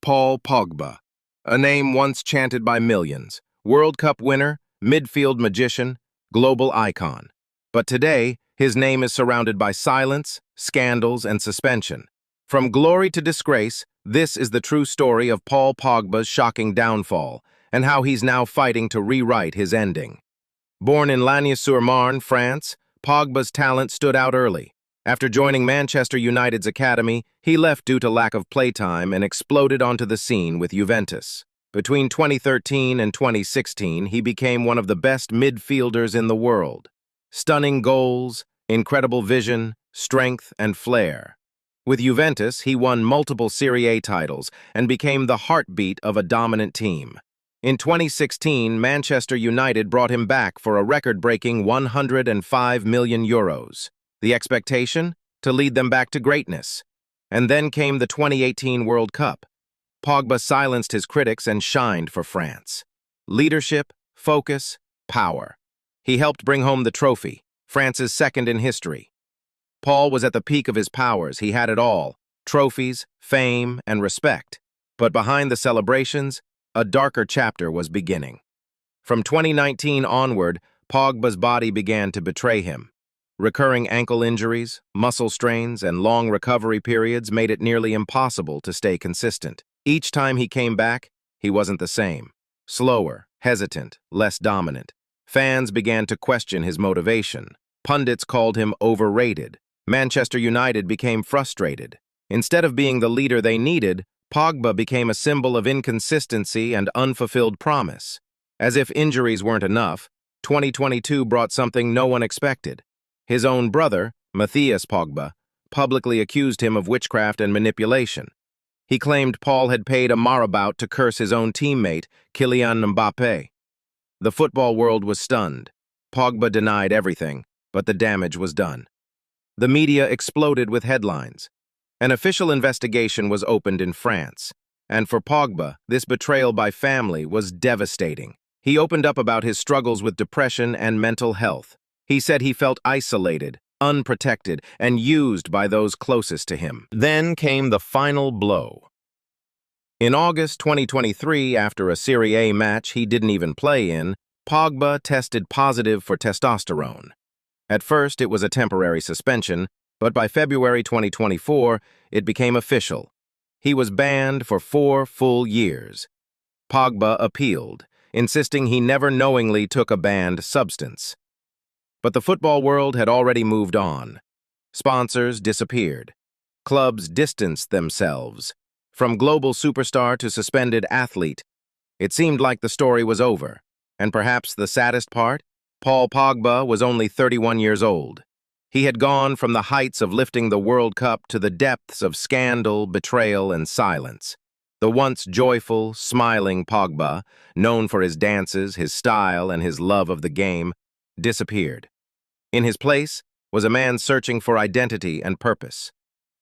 Paul Pogba, a name once chanted by millions, World Cup winner, midfield magician, global icon. But today, his name is surrounded by silence, scandals, and suspension. From glory to disgrace, this is the true story of Paul Pogba's shocking downfall and how he's now fighting to rewrite his ending. Born in Lagny-sur-Marne, France, Pogba's talent stood out early. After joining Manchester United's academy, he left due to lack of playtime and exploded onto the scene with Juventus. Between 2013 and 2016, he became one of the best midfielders in the world. Stunning goals, incredible vision, strength, and flair. With Juventus, he won multiple Serie A titles and became the heartbeat of a dominant team. In 2016, Manchester United brought him back for a record-breaking €105 million. The expectation? To lead them back to greatness. And then came the 2018 World Cup. Pogba silenced his critics and shined for France. Leadership, focus, power. He helped bring home the trophy, France's second in history. Paul was at the peak of his powers. He had it all: trophies, fame, and respect. But behind the celebrations, a darker chapter was beginning. From 2019 onward, Pogba's body began to betray him. Recurring ankle injuries, muscle strains, and long recovery periods made it nearly impossible to stay consistent. Each time he came back, he wasn't the same. Slower, hesitant, less dominant. Fans began to question his motivation. Pundits called him overrated. Manchester United became frustrated. Instead of being the leader they needed, Pogba became a symbol of inconsistency and unfulfilled promise. As if injuries weren't enough, 2022 brought something no one expected. His own brother, Matthias Pogba, publicly accused him of witchcraft and manipulation. He claimed Paul had paid a marabout to curse his own teammate, Kylian Mbappé. The football world was stunned. Pogba denied everything, but the damage was done. The media exploded with headlines. An official investigation was opened in France, and for Pogba, this betrayal by family was devastating. He opened up about his struggles with depression and mental health. He said he felt isolated, unprotected, and used by those closest to him. Then came the final blow. In August 2023, after a Serie A match he didn't even play in, Pogba tested positive for testosterone. At first, it was a temporary suspension, but by February 2024, it became official. He was banned for 4 full years. Pogba appealed, insisting he never knowingly took a banned substance. But the football world had already moved on. Sponsors disappeared. Clubs distanced themselves. From global superstar to suspended athlete, it seemed like the story was over. And perhaps the saddest part? Paul Pogba was only 31 years old. He had gone from the heights of lifting the World Cup to the depths of scandal, betrayal, and silence. The once joyful, smiling Pogba, known for his dances, his style, and his love of the game, disappeared. In his place was a man searching for identity and purpose.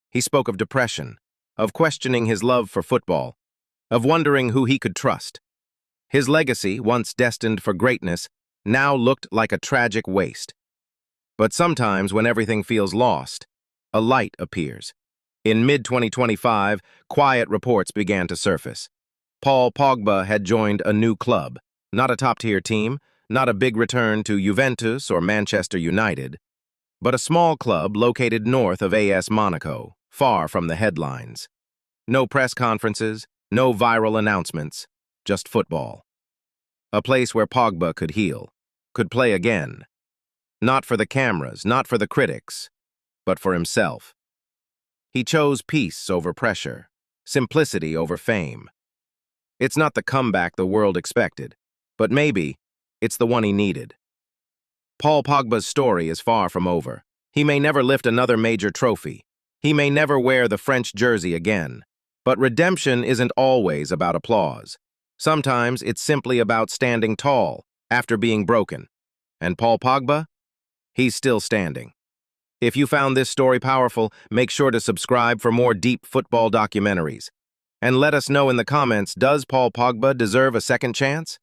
He spoke of depression, of questioning his love for football, of wondering who he could trust. His legacy, once destined for greatness, now looked like a tragic waste. But sometimes when everything feels lost, a light appears. In mid-2025, quiet reports began to surface. Paul Pogba had joined a new club, not a top-tier team, not a big return to Juventus or Manchester United, but a small club located north of AS Monaco, far from the headlines. No press conferences, no viral announcements, just football. A place where Pogba could heal, could play again. Not for the cameras, not for the critics, but for himself. He chose peace over pressure, simplicity over fame. It's not the comeback the world expected, but maybe it's the one he needed. Paul Pogba's story is far from over. He may never lift another major trophy. He may never wear the French jersey again. But redemption isn't always about applause. Sometimes it's simply about standing tall after being broken. And Paul Pogba? He's still standing. If you found this story powerful, make sure to subscribe for more deep football documentaries. And let us know in the comments, does Paul Pogba deserve a second chance?